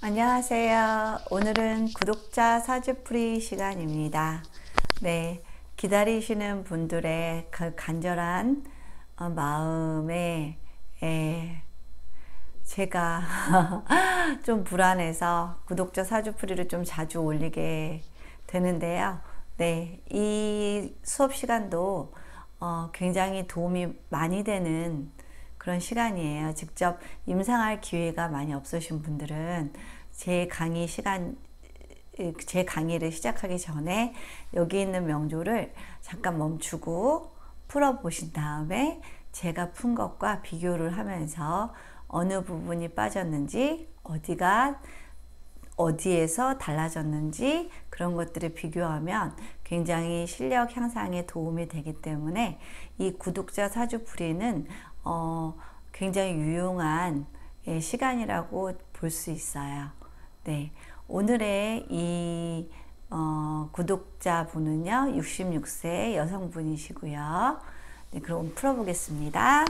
안녕하세요. 오늘은 구독자 사주풀이 시간입니다. 네, 기다리시는 분들의 그 간절한 마음에 제가 좀 불안해서 구독자 사주풀이를 좀 자주 올리게 되는데요. 네, 이 수업 시간도 굉장히 도움이 많이 되는 그런 시간이에요. 직접 임상할 기회가 많이 없으신 분들은 제 강의를 시작하기 전에 여기 있는 명조를 잠깐 멈추고 풀어보신 다음에 제가 푼 것과 비교를 하면서 어느 부분이 빠졌는지, 어디에서 달라졌는지 그런 것들을 비교하면 굉장히 실력 향상에 도움이 되기 때문에 이 구독자 사주풀이는 굉장히 유용한 시간이라고 볼 수 있어요. 네, 오늘의 이 구독자분은요 66세 여성분이시고요. 네, 그럼 풀어보겠습니다.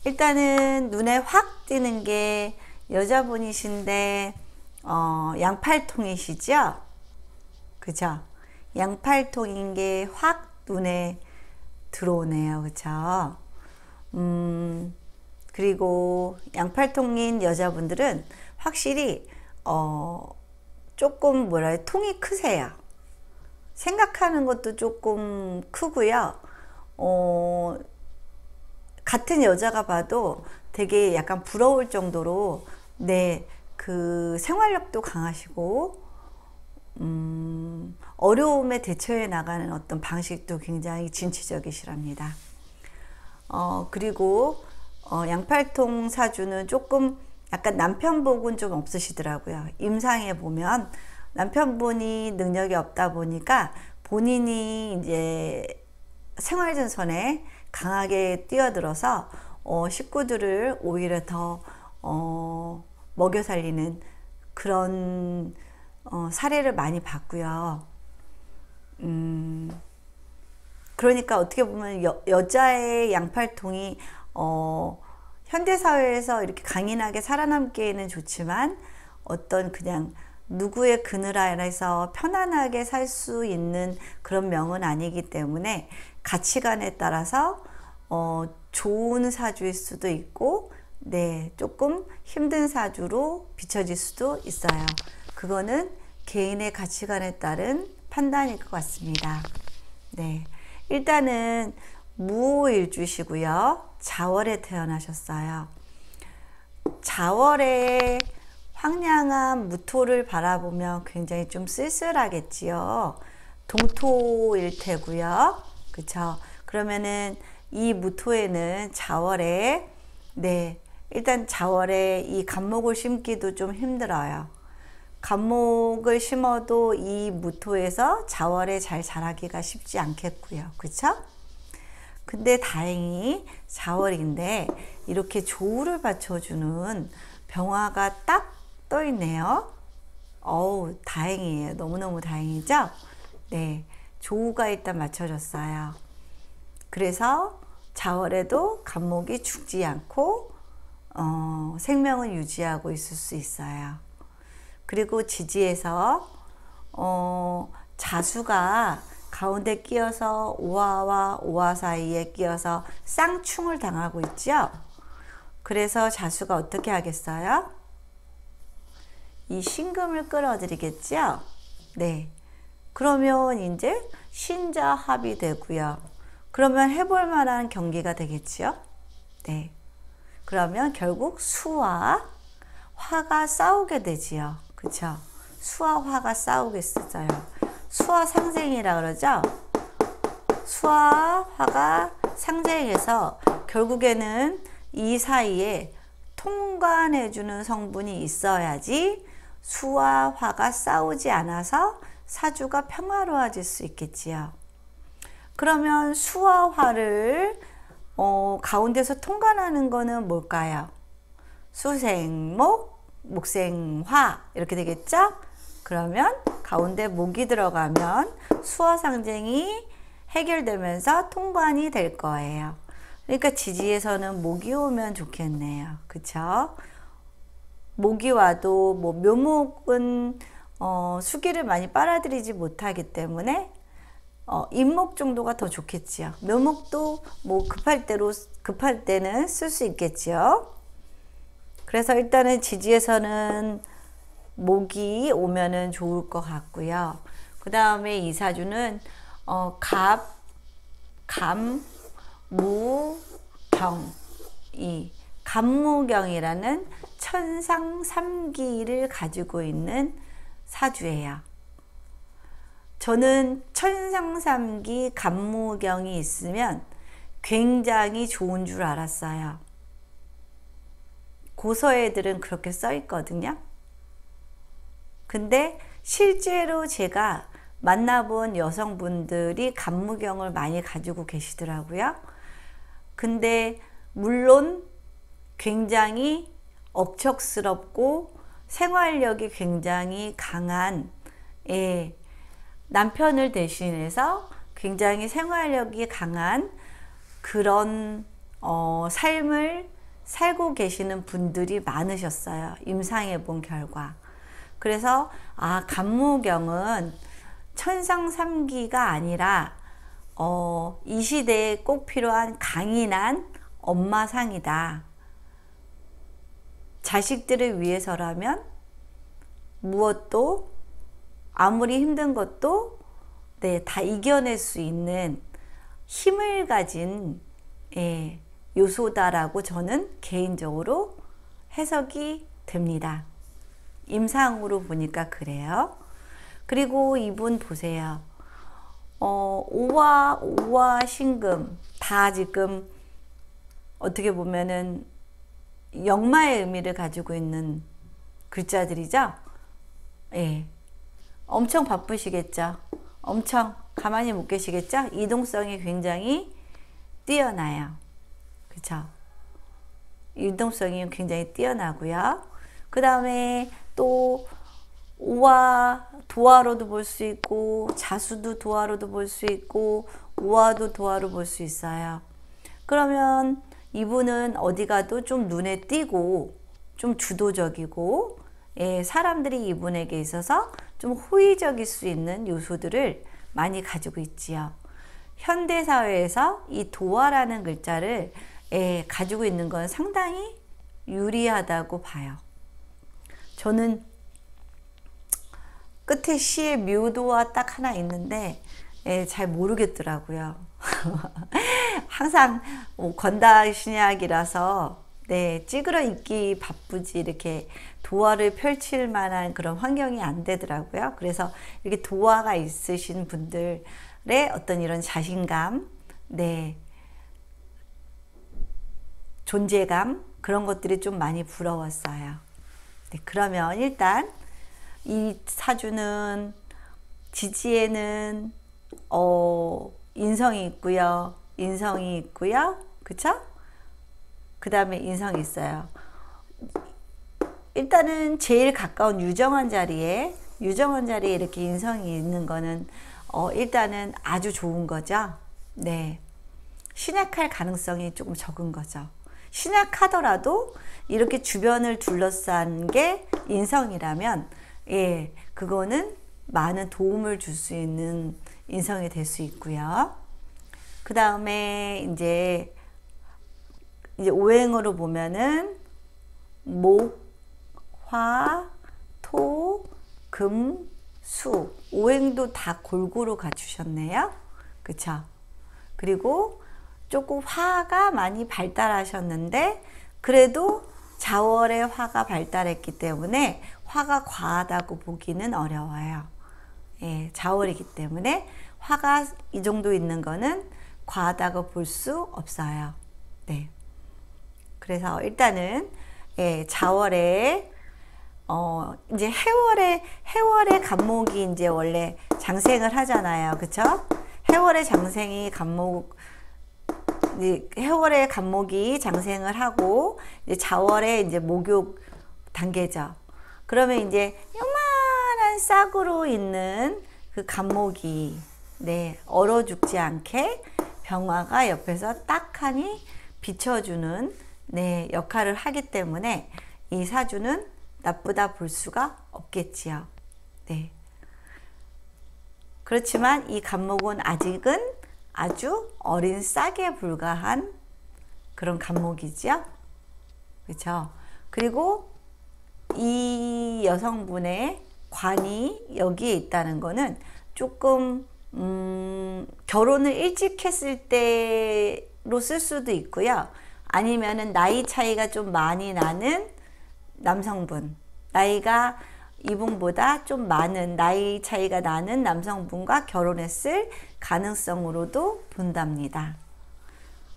일단은 눈에 확 띄는 게 여자분이신데 양팔통이시죠? 그죠? 양팔통인 게 확 눈에 들어오네요. 그쵸? 그리고 양팔통인 여자분들은 확실히 조금 통이 크세요. 생각하는 것도 조금 크고요. 같은 여자가 봐도 되게 약간 부러울 정도로 그 생활력도 강하시고 어려움에 대처해 나가는 어떤 방식도 굉장히 진취적이시랍니다. 그리고 양팔통 사주는 조금 약간 남편복은 좀 없으시더라고요. 임상에 보면 남편분이 능력이 없다 보니까 본인이 이제 생활전선에 강하게 뛰어들어서 식구들을 오히려 더 먹여 살리는 그런 사례를 많이 봤고요. 그러니까 어떻게 보면 여자의 양팔통이 현대사회에서 이렇게 강인하게 살아남기에는 좋지만 어떤 그냥 누구의 그늘 아래서 편안하게 살 수 있는 그런 명은 아니기 때문에 가치관에 따라서 좋은 사주일 수도 있고 조금 힘든 사주로 비춰질 수도 있어요. 그거는 개인의 가치관에 따른 판단일 것 같습니다. 네, 일단은 무일주시고요. 자월에 태어나셨어요. 자월에 황량한 무토를 바라보면 굉장히 좀 쓸쓸하겠지요. 동토일 테고요. 그쵸? 그러면은 이 무토에는 자월에 일단 자월에 이 갑목을 심기도 좀 힘들어요. 갑목을 심어도 이 무토에서 자월에 잘 자라기가 쉽지 않겠고요. 그쵸? 근데 다행히 자월인데 이렇게 조우를 받쳐주는 병화가 딱 떠 있네요. 어우, 다행이에요. 너무너무 다행이죠? 네, 조우가 일단 맞춰졌어요. 그래서 자월에도 갑목이 죽지 않고 생명을 유지하고 있을 수 있어요. 그리고 지지에서 자수가 가운데 끼어서 오화와 오화 사이에 끼어서 쌍충을 당하고 있죠. 그래서 자수가 어떻게 하겠어요? 이 신금을 끌어들이겠죠. 네, 그러면 이제 신자합이 되고요. 그러면 해볼 만한 경기가 되겠죠. 네, 그러면 결국 수와 화가 싸우게 되지요. 그쵸? 수와 화가 싸우겠어요. 수화 상생이라 그러죠. 수와 화가 상생해서 결국에는 이 사이에 통관해주는 성분이 있어야지 수와 화가 싸우지 않아서 사주가 평화로워질 수 있겠지요. 그러면 수와 화를 가운데서 통관하는 거는 뭘까요? 수생목, 목생화 이렇게 되겠죠? 그러면 가운데 목이 들어가면 수화 상쟁이 해결되면서 통관이 될 거예요. 그러니까 지지에서는 목이 오면 좋겠네요. 그쵸? 모기 와도 뭐 묘목은 수기를 많이 빨아들이지 못하기 때문에 인목 정도가 더 좋겠지요. 묘목도 뭐 급할 때는 쓸 수 있겠지요. 그래서 일단은 지지에서는 모기 오면은 좋을 것 같고요. 그 다음에 이 사주는 감, 무, 경, 이 간무경이라는 천상 3기를 가지고 있는 사주예요. 저는 천상 3기 간무경이 있으면 굉장히 좋은 줄 알았어요. 고서애들은 그렇게 써 있거든요. 근데 실제로 제가 만나본 여성분들이 간무경을 많이 가지고 계시더라고요. 근데 물론 굉장히 억척스럽고 생활력이 굉장히 강한 남편을 대신해서 굉장히 생활력이 강한 그런 삶을 살고 계시는 분들이 많으셨어요. 임상해 본 결과. 그래서 간무경은 천상 3기가 아니라 이 시대에 꼭 필요한 강인한 엄마상이다. 자식들을 위해서라면 무엇도 아무리 힘든 것도 다 이겨낼 수 있는 힘을 가진 요소다라고 저는 개인적으로 해석이 됩니다. 임상으로 보니까 그래요. 그리고 이분 보세요. 오와 신금 다 지금 어떻게 보면은 역마의 의미를 가지고 있는 글자들이죠. 엄청 바쁘시겠죠. 엄청 가만히 못 계시겠죠. 이동성이 굉장히 뛰어나요. 그렇죠. 이동성이 굉장히 뛰어나고요. 그 다음에 또 오와 도화로도 볼 수 있고 자수도 도화로도 볼 수 있고 오화도 도화로 볼 수 있어요. 그러면 이분은 어디 가도 좀 눈에 띄고 좀 주도적이고 사람들이 이분에게 있어서 좀 호의적일 수 있는 요소들을 많이 가지고 있지요. 현대사회에서 이 도화라는 글자를 가지고 있는 건 상당히 유리하다고 봐요. 저는 끝에 시에 묘도화 딱 하나 있는데 잘 모르겠더라고요. 항상 건다신약이라서 찌그러 있기 바쁘지 이렇게 도화를 펼칠 만한 그런 환경이 안 되더라고요. 그래서 이렇게 도화가 있으신 분들의 어떤 이런 자신감, 존재감 그런 것들이 좀 많이 부러웠어요. 그러면 일단 이 사주는 지지에는 인성이 있고요. 인성이 있고요. 그쵸? 그 다음에 인성이 있어요. 일단은 제일 가까운 유정원 자리에 이렇게 인성이 있는 거는 일단은 아주 좋은 거죠. 신약할 가능성이 조금 적은 거죠. 신약하더라도 이렇게 주변을 둘러싼 게 인성이라면 그거는 많은 도움을 줄 수 있는 인성이 될 수 있고요. 그 다음에 이제 오행으로 보면은 목, 화, 토, 금, 수 오행도 다 골고루 갖추셨네요. 그쵸? 그리고 조금 화가 많이 발달하셨는데 그래도 자월에 화가 발달했기 때문에 화가 과하다고 보기는 어려워요. 자월이기 때문에 화가 이 정도 있는 거는 과하다고 볼 수 없어요. 그래서 일단은 자월에 이제 해월에 간목이 이제 원래 장생을 하잖아요. 그쵸? 해월에 장생이 해월에 간목이 장생을 하고 이제 자월에 이제 목욕 단계죠. 그러면 이제 요만한 싹으로 있는 그 간목이 얼어 죽지 않게 병화가 옆에서 딱하니 비춰주는 역할을 하기 때문에 이 사주는 나쁘다 볼 수가 없겠지요. 네. 그렇지만 이 간목은 아직은 아주 어린 싹에 불과한 그런 간목이죠. 그렇죠? 그리고 이 여성분의 관이 여기에 있다는 거는 조금 결혼을 일찍 했을 때로 쓸 수도 있고요. 아니면은 나이 차이가 좀 많이 나는 남성분, 나이가 이분보다 좀 많은 나이 차이가 나는 남성분과 결혼했을 가능성으로도 본답니다.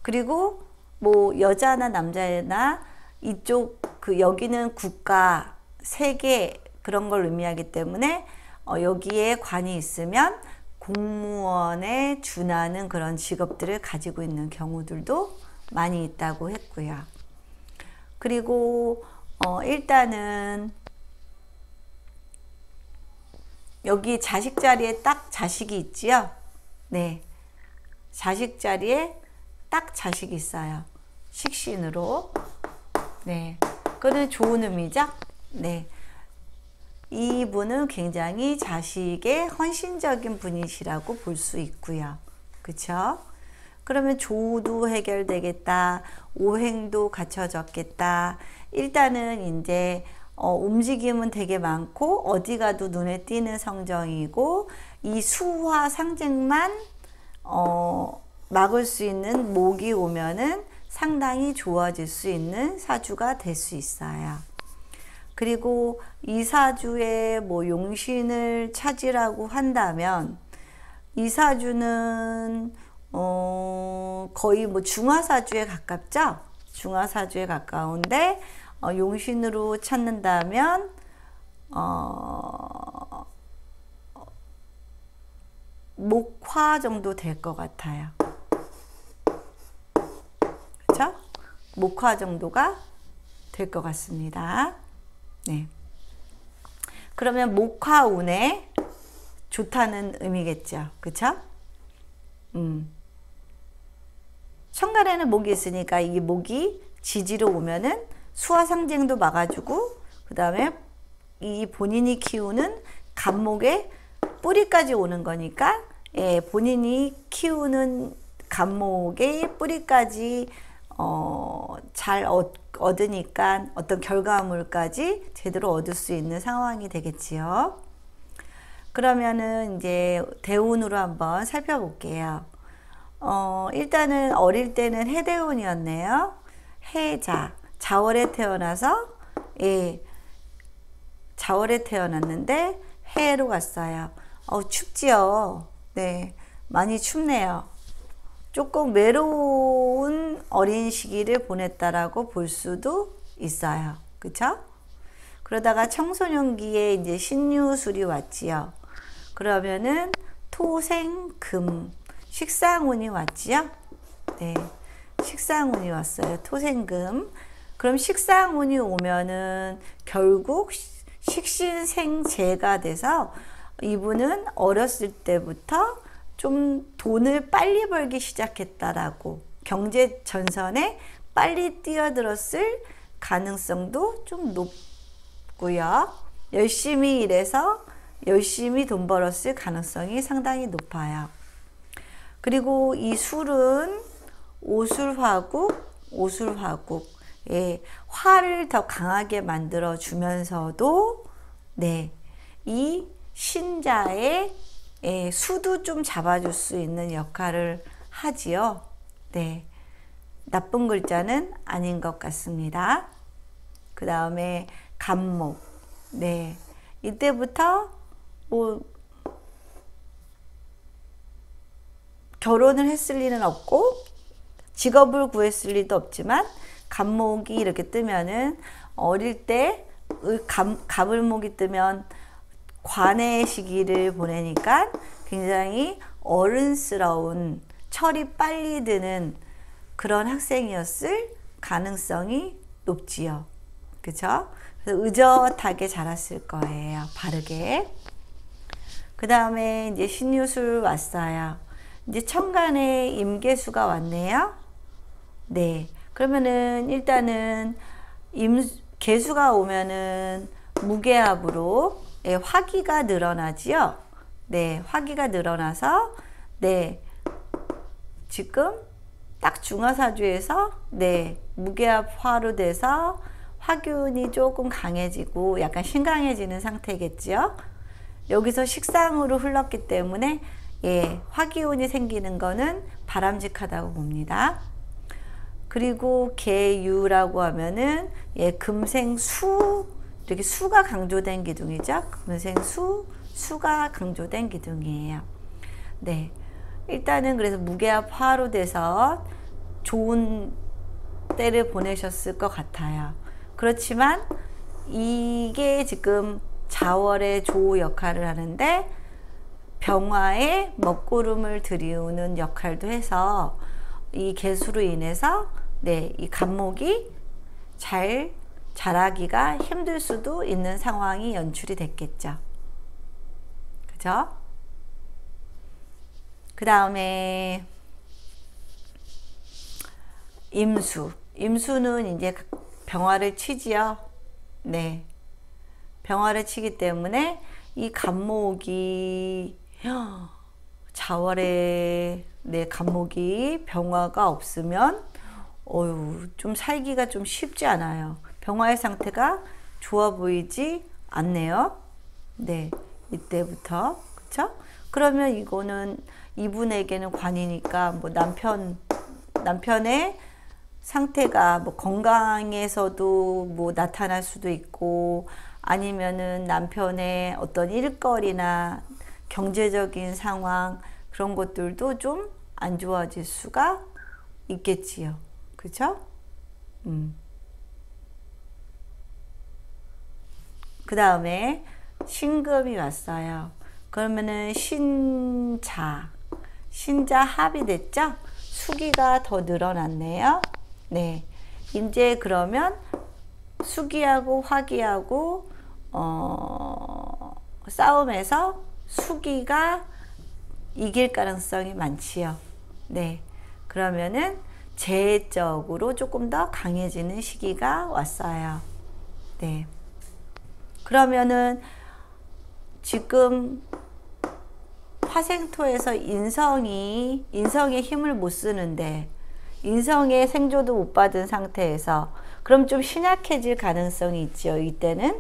그리고 뭐 여자나 남자나 이쪽 여기는 국가, 세계 그런 걸 의미하기 때문에 여기에 관이 있으면 공무원에 준하는 그런 직업들을 가지고 있는 경우들도 많이 있다고 했고요. 그리고 일단은 여기 자식 자리에 딱 자식이 있지요. 네, 자식 자리에 딱 자식이 있어요. 식신으로. 네, 그거는 좋은 의미죠. 네, 이분은 굉장히 자식의 헌신적인 분이시라고 볼 수 있고요. 그쵸? 그러면 조도 해결되겠다. 오행도 갖춰졌겠다. 일단은 이제 움직임은 되게 많고 어디 가도 눈에 띄는 성정이고 이 수화 상징만 막을 수 있는 목이 오면은 상당히 좋아질 수 있는 사주가 될 수 있어요. 그리고 이 사주에 뭐 용신을 찾으라고 한다면 이 사주는 거의 뭐 중화사주에 가깝죠? 중화사주에 가까운데 용신으로 찾는다면 목화 정도 될 것 같아요. 그렇죠? 목화 정도가 될 것 같습니다. 네. 그러면 목화운에 좋다는 의미겠죠. 그렇죠? 천간에는 목이 있으니까 이 목이 지지로 오면은 수화 상징도 막아주고 그 다음에 이 본인이 키우는 간목의 뿌리까지 오는 거니까 예, 본인이 키우는 간목의 뿌리까지 잘 얻으니까 어떤 결과물까지 제대로 얻을 수 있는 상황이 되겠지요. 그러면은 이제 대운으로 한번 살펴볼게요. 일단은 어릴 때는 해대운이었네요. 해자, 자월에 태어나서 예, 자월에 태어났는데 해로 갔어요. 춥지요. 네, 많이 춥네요. 조금 외로운 어린 시기를 보냈다라고 볼 수도 있어요. 그쵸? 그러다가 청소년기에 이제 신유술이 왔지요. 그러면은 토생금, 식상운이 왔지요. 네, 식상운이 왔어요. 토생금. 그럼 식상운이 오면은 결국 식신생재가 돼서 이분은 어렸을 때부터 좀 돈을 빨리 벌기 시작했다라고 경제 전선에 빨리 뛰어들었을 가능성도 좀 높고요. 열심히 일해서 열심히 돈 벌었을 가능성이 상당히 높아요. 그리고 이 술은 오술화국, 예, 화를 더 강하게 만들어 주면서도 네, 이 신자의 수도 좀 잡아줄 수 있는 역할을 하지요. 네, 나쁜 글자는 아닌 것 같습니다. 그 다음에 간목. 네, 이때부터 뭐 결혼을 했을 리는 없고 직업을 구했을 리도 없지만 간목이 이렇게 뜨면은 어릴 때 가불목이 뜨면 관의 시기를 보내니까 굉장히 어른스러운 철이 빨리 드는 그런 학생이었을 가능성이 높지요. 그쵸? 그래서 의젓하게 자랐을 거예요. 바르게. 그 다음에 이제 신유술 왔어요. 이제 천간에 임계수가 왔네요. 네. 그러면은 일단은 개수가 오면은 무게합으로 예, 화기가 늘어나지요. 네, 화기가 늘어나서 네, 지금 딱 중화사주에서 네, 무게합화로 돼서 화균이 조금 강해지고 약간 신강해지는 상태겠죠. 여기서 식상으로 흘렀기 때문에 예, 화기운이 생기는 거는 바람직하다고 봅니다. 그리고 계유라고 하면은 예, 금생수, 이렇게 수가 강조된 기둥이죠. 금생수, 수가 강조된 기둥이에요. 네, 일단은 그래서 무게합화로 돼서 좋은 때를 보내셨을 것 같아요. 그렇지만 이게 지금 자월의 조 역할을 하는데 병화에 먹구름을 들이우는 역할도 해서 이 개수로 인해서 네, 이 간목이 잘 자라기가 힘들 수도 있는 상황이 연출이 됐겠죠. 그죠? 그 다음에 임수. 임수는 이제 병화를 치지요. 네. 병화를 치기 때문에 이 간목이 자월에 네, 간목이 병화가 없으면 좀 살기가 좀 쉽지 않아요. 병화의 상태가 좋아 보이지 않네요. 네, 이때부터 그쵸? 그러면 이거는 이분에게는 관이니까 뭐 남편의 상태가 뭐 건강에서도 뭐 나타날 수도 있고 아니면은 남편의 어떤 일거리나 경제적인 상황 그런 것들도 좀 안 좋아질 수가 있겠지요. 그죠? 그 다음에 신금이 왔어요. 그러면은 신자 합이 됐죠? 수기가 더 늘어났네요. 네. 이제 그러면 수기하고 화기하고 싸움에서 수기가 이길 가능성이 많지요. 네. 그러면은 재적으로 조금 더 강해지는 시기가 왔어요. 네. 그러면은 지금 화생토에서 인성의 힘을 못 쓰는데 인성의 생조도 못 받은 상태에서 그럼 좀 신약해질 가능성이 있죠. 이때는.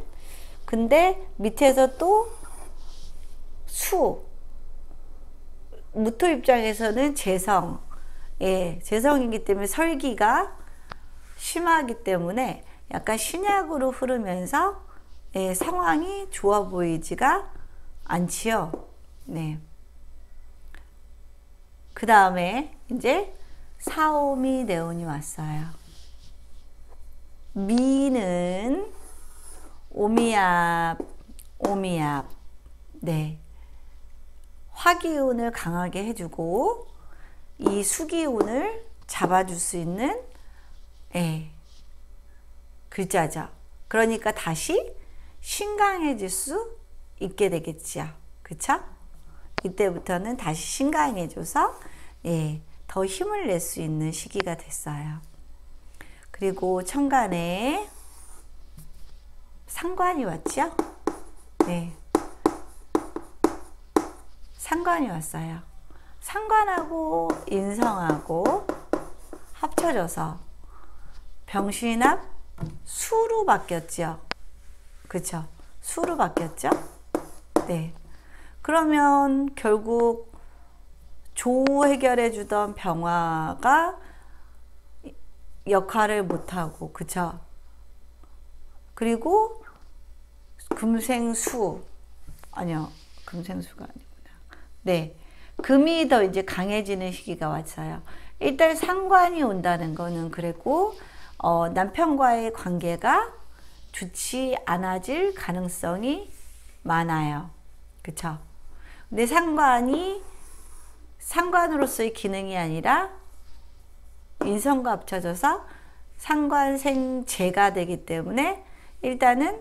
근데 밑에서 또 무토 입장에서는 재성, 예, 재성이기 때문에 설기가 심하기 때문에 약간 신약으로 흐르면서 예, 상황이 좋아 보이지가 않지요. 네. 그 다음에 이제 사오미 네온이 왔어요. 미는 오미압, 네. 화기운을 강하게 해주고 이 수기운을 잡아줄 수 있는 예, 글자죠. 그러니까 다시 신강해질 수 있게 되겠죠. 그쵸? 이때부터는 다시 신강해져서 예, 더 힘을 낼 수 있는 시기가 됐어요. 그리고 천간에 상관이 왔죠? 네. 상관이 왔어요. 상관하고 인성하고 합쳐져서 병신합 수로 바뀌었죠. 그쵸? 수로 바뀌었죠? 네. 그러면 결국 조 해결해 주던 병화가 역할을 못하고, 그쵸? 그리고 금생수, 아니요, 금생수가 아니구나. 네. 금이 더 이제 강해지는 시기가 왔어요. 일단 상관이 온다는 거는 그랬고, 남편과의 관계가 좋지 않아질 가능성이 많아요. 그쵸? 근데 상관이 상관으로서의 기능이 아니라 인성과 합쳐져서 상관생재가 되기 때문에 일단은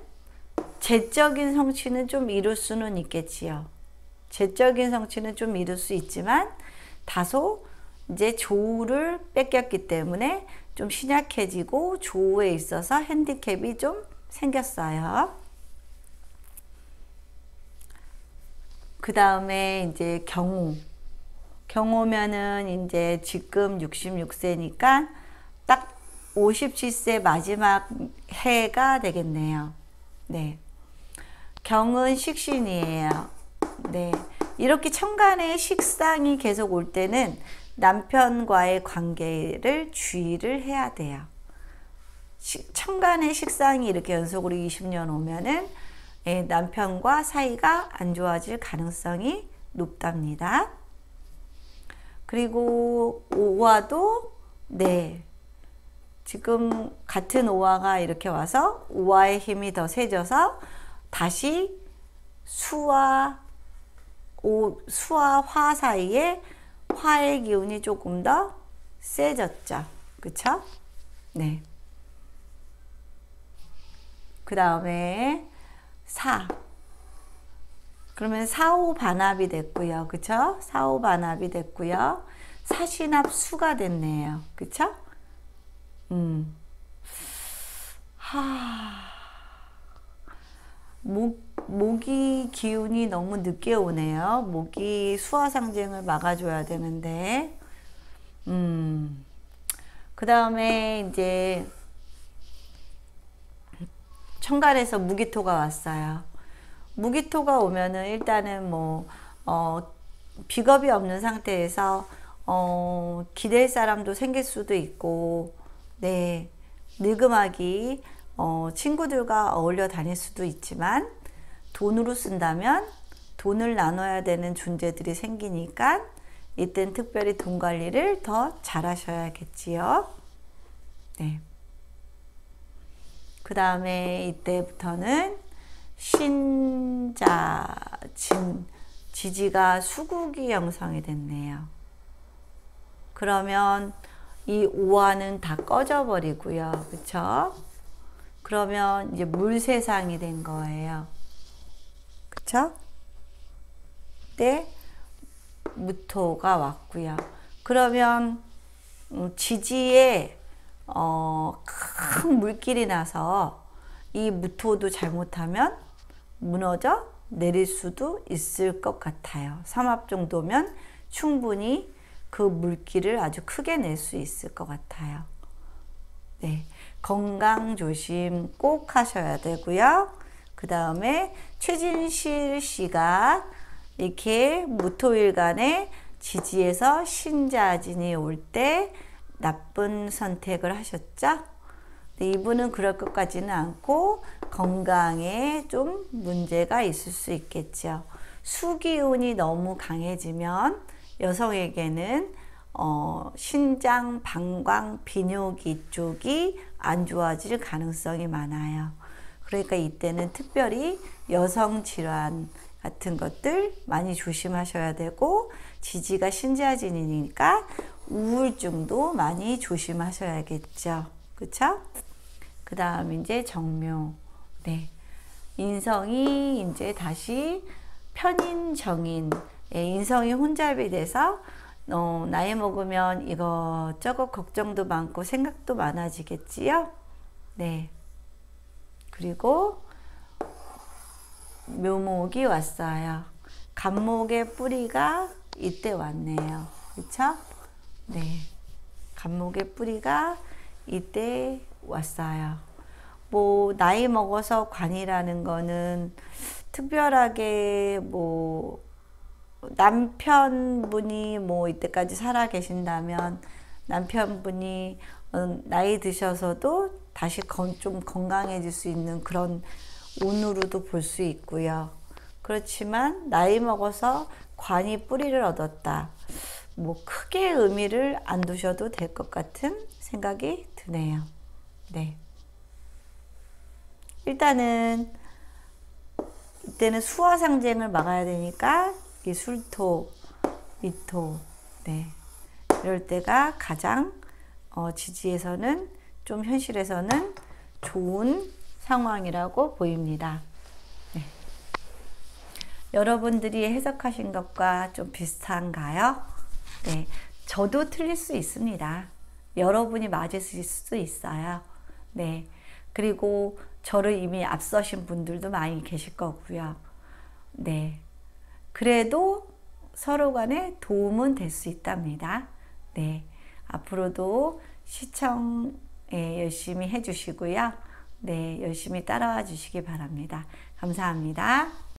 재적인 성취는 좀 이룰 수는 있겠지요. 재적인 성취는 좀 이룰 수 있지만 다소 이제 조를 뺏겼기 때문에 좀 신약해지고 조우에 있어서 핸디캡이 좀 생겼어요. 그 다음에 이제 경우면은 이제 지금 66세니까 딱 57세 마지막 해가 되겠네요. 네. 경은 식신이에요. 네. 이렇게 천간에 식상이 계속 올 때는 남편과의 관계를 주의를 해야 돼요. 천간에 식상이 이렇게 연속으로 20년 오면은 남편과 사이가 안 좋아질 가능성이 높답니다. 그리고 오화도 네, 지금 같은 오화가 이렇게 와서 오화의 힘이 더 세져서 다시 수와 화 사이에 화의 기운이 조금 더 세졌죠. 그쵸? 네. 그 다음에 그러면 사오 반합이 됐고요. 그쵸? 사오 반합이 됐고요. 사신합 수가 됐네요. 그쵸? 목이 기운이 너무 늦게 오네요. 목이 수화상쟁을 막아줘야 되는데. 그 다음에 이제 천간에서 무기토가 왔어요. 무기토가 오면은 일단은 비겁이 없는 상태에서 기댈 사람도 생길 수도 있고, 네, 늙음하기, 친구들과 어울려 다닐 수도 있지만, 돈으로 쓴다면 돈을 나눠야 되는 존재들이 생기니까, 이땐 특별히 돈 관리를 더 잘 하셔야겠지요. 네. 그 다음에 이때부터는 지지가 수국이 형성이 됐네요. 그러면 이 오화는 다 꺼져 버리고요. 그쵸? 그러면 이제 물세상이 된 거예요. 그쵸? 때 무토가 왔고요. 그러면 지지에 큰 물길이 나서 이 무토도 잘못하면 무너져 내릴 수도 있을 것 같아요. 삼합 정도면 충분히 그 물길을 아주 크게 낼 수 있을 것 같아요. 네, 건강 조심 꼭 하셔야 되고요. 그 다음에 최진실 씨가 이렇게 무토일간에 지지에서 신자진이 올 때 나쁜 선택을 하셨죠? 이분은 그럴 것 같지는 않고 건강에 좀 문제가 있을 수 있겠죠. 수기운이 너무 강해지면 여성에게는 신장, 방광, 비뇨기 쪽이 안 좋아질 가능성이 많아요. 그러니까 이때는 특별히 여성 질환 같은 것들 많이 조심하셔야 되고, 지지가 신자진이니까 우울증도 많이 조심하셔야겠죠. 그쵸? 그 다음 이제 정묘. 네. 인성이 이제 다시 편인, 정인. 인성이 혼잡이 돼서, 나이 먹으면 이것저것 걱정도 많고 생각도 많아지겠지요? 네. 그리고 묘목이 왔어요. 간목의 뿌리가 이때 왔네요. 그쵸? 네. 간목의 뿌리가 이때 왔어요. 나이 먹어서 관이라는 거는 특별하게 남편분이 이때까지 살아 계신다면 남편분이 나이 드셔서도 다시 좀 건강해질 수 있는 그런 운으로도 볼 수 있고요. 그렇지만 나이 먹어서 관이 뿌리를 얻었다. 크게 의미를 안 두셔도 될 것 같은 생각이 드네요. 네. 일단은 이때는 수화상쟁을 막아야 되니까 이 술토, 미토, 네, 이럴 때가 가장 지지에서는 좀 현실에서는 좋은 상황이라고 보입니다. 네. 여러분들이 해석하신 것과 좀 비슷한가요? 네, 저도 틀릴 수 있습니다. 여러분이 맞으실 수도 있어요. 네. 그리고 저를 이미 앞서신 분들도 많이 계실 거고요. 네. 그래도 서로 간에 도움은 될 수 있답니다. 네. 앞으로도 시청 열심히 해주시고요. 네. 열심히 따라와 주시기 바랍니다. 감사합니다.